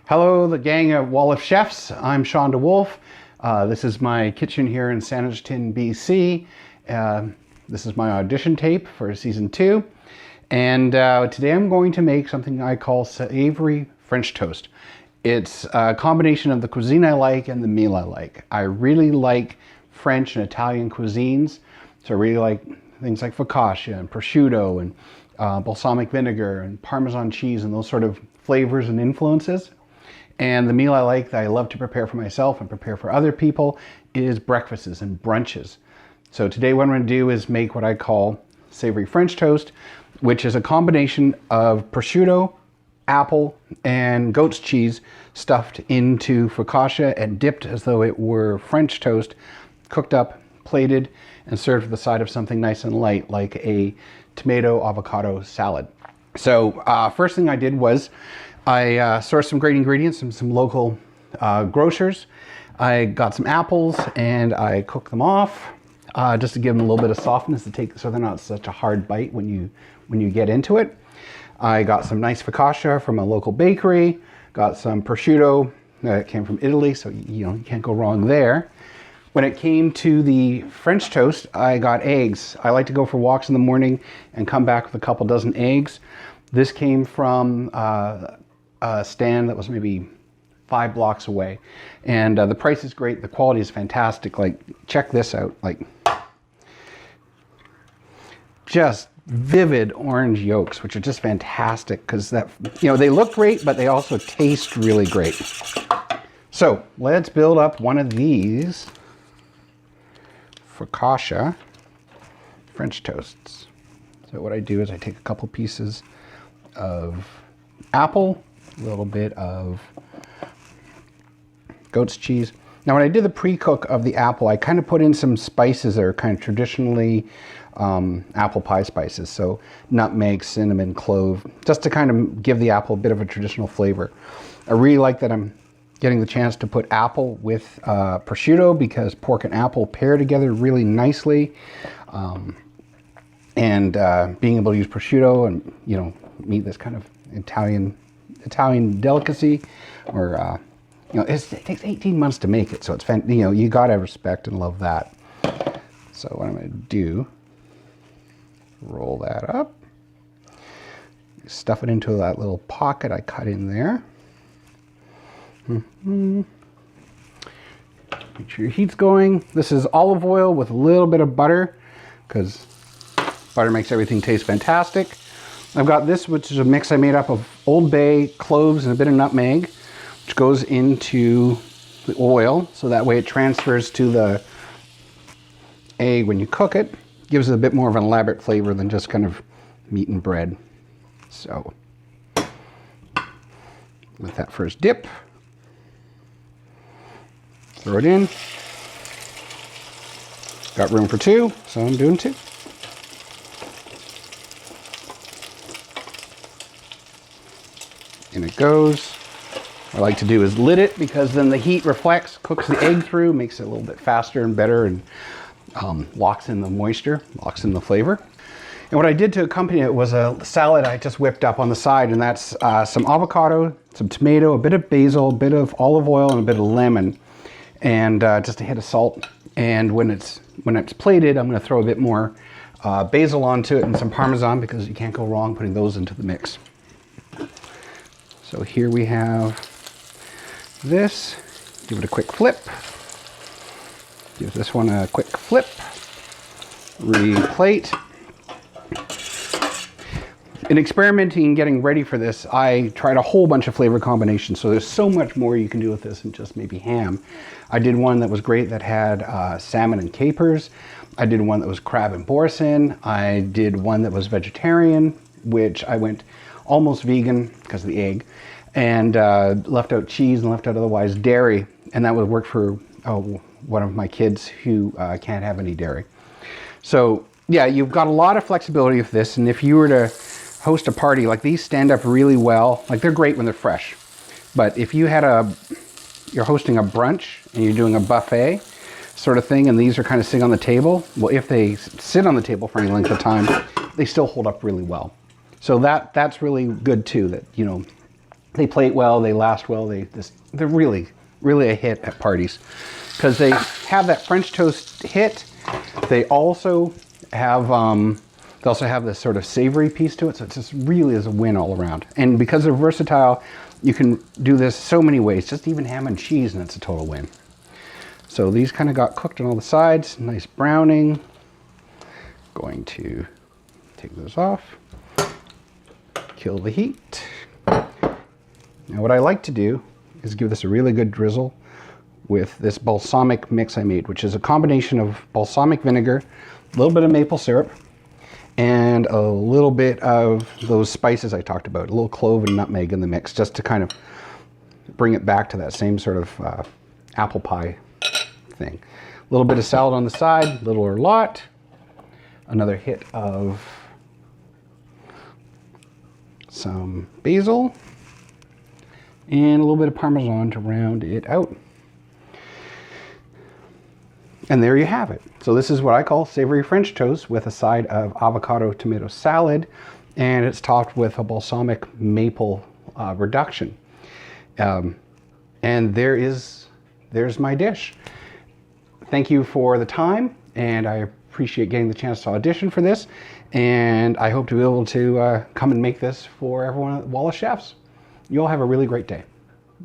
Hello, the gang of Wall of Chefs. I'm Shawn DeWolfe. This is my kitchen here in Saanich, BC. This is my audition tape for season 2. And today I'm going to make something I call savory French toast. It's a combination of the cuisine I like and the meal I like. I really like French and Italian cuisines. So I really like things like focaccia and prosciutto and balsamic vinegar and Parmesan cheese and those sort of flavors and influences. And the meal I like that I love to prepare for myself and prepare for other people is breakfasts and brunches. So today what I'm going to do is make what I call savory French toast, which is a combination of prosciutto, apple, and goat's cheese stuffed into focaccia and dipped as though it were French toast, cooked up, plated, and served with the side of something nice and light like a tomato avocado salad. So first thing I did was I sourced some great ingredients from some local grocers. I got some apples and I cooked them off just to give them a little bit of softness so they're not such a hard bite when you get into it. I got some nice focaccia from a local bakery, got some prosciutto that came from Italy, so you can't go wrong there. When it came to the French toast, I got eggs. I like to go for walks in the morning and come back with a couple dozen eggs. This came from a stand that was maybe 5 blocks away, and the price is great, the quality is fantastic. Like, check this out, like just vivid orange yolks, which are just fantastic because that they look great, but they also taste really great. So let's build up one of these focaccia French toasts. So what I do is I take a couple pieces of apple, a little bit of goat's cheese. Now when I did the pre-cook of the apple, I kind of put in some spices that are kind of traditionally apple pie spices. So nutmeg, cinnamon, clove, just to kind of give the apple a bit of a traditional flavor. I really like that I'm getting the chance to put apple with prosciutto because pork and apple pair together really nicely. And being able to use prosciutto and, meet this kind of Italian delicacy, or it takes 18 months to make it, so it's you gotta respect and love that. So what I'm gonna do, roll that up, stuff it into that little pocket I cut in there. Make sure your heat's going. This is olive oil with a little bit of butter because butter makes everything taste fantastic. I've got this, which is a mix I made up of Old Bay, cloves, and a bit of nutmeg, which goes into the oil, so that way it transfers to the egg when you cook it. Gives it a bit more of an elaborate flavor than just kind of meat and bread. So, with that first dip, throw it in. Got room for 2, so I'm doing 2. In it goes. What I like to do is lid it because then the heat reflects, cooks the egg through, makes it a little bit faster and better, and locks in the moisture, locks in the flavor. And what I did to accompany it was a salad I just whipped up on the side, and that's some avocado, some tomato, a bit of basil, a bit of olive oil, and a bit of lemon, and just a hit of salt. And when it's plated, I'm going to throw a bit more basil onto it and some Parmesan because you can't go wrong putting those into the mix. So here we have this. Give it a quick flip. Give this one a quick flip. Replate. In experimenting and getting ready for this, I tried a whole bunch of flavor combinations. So there's so much more you can do with this than just maybe ham. I did one that was great that had salmon and capers. I did one that was crab and boursin. I did one that was vegetarian, which I went almost vegan because of the egg, and left out cheese and left out otherwise dairy, and that would work for one of my kids who can't have any dairy. So yeah, you've got a lot of flexibility with this, and if you were to host a party, like these stand up really well. Like they're great when they're fresh, but if you had you're hosting a brunch and you're doing a buffet sort of thing, and these are kind of sitting on the table, well, if they sit on the table for any length of time, they still hold up really well. So that's really good too, that They plate well, they last well, they're really, really a hit at parties. Because they have that French toast hit. They also have this sort of savory piece to it, so it just really is a win all around. And because they're versatile, you can do this so many ways, just even ham and cheese, and it's a total win. So these kind of got cooked on all the sides, nice browning. Going to take those off, kill the heat. Now what I like to do is give this a really good drizzle with this balsamic mix I made, which is a combination of balsamic vinegar, a little bit of maple syrup, and a little bit of those spices I talked about, a little clove and nutmeg in the mix, just to kind of bring it back to that same sort of apple pie thing. A little bit of salad on the side, little or lot. Another hit of some basil, and a little bit of Parmesan to round it out. And there you have it. So this is what I call savory French toast with a side of avocado tomato salad, and it's topped with a balsamic maple reduction. And there's my dish. Thank you for the time, and I appreciate getting the chance to audition for this, and I hope to be able to come and make this for everyone at Wallace Chefs. You all have a really great day.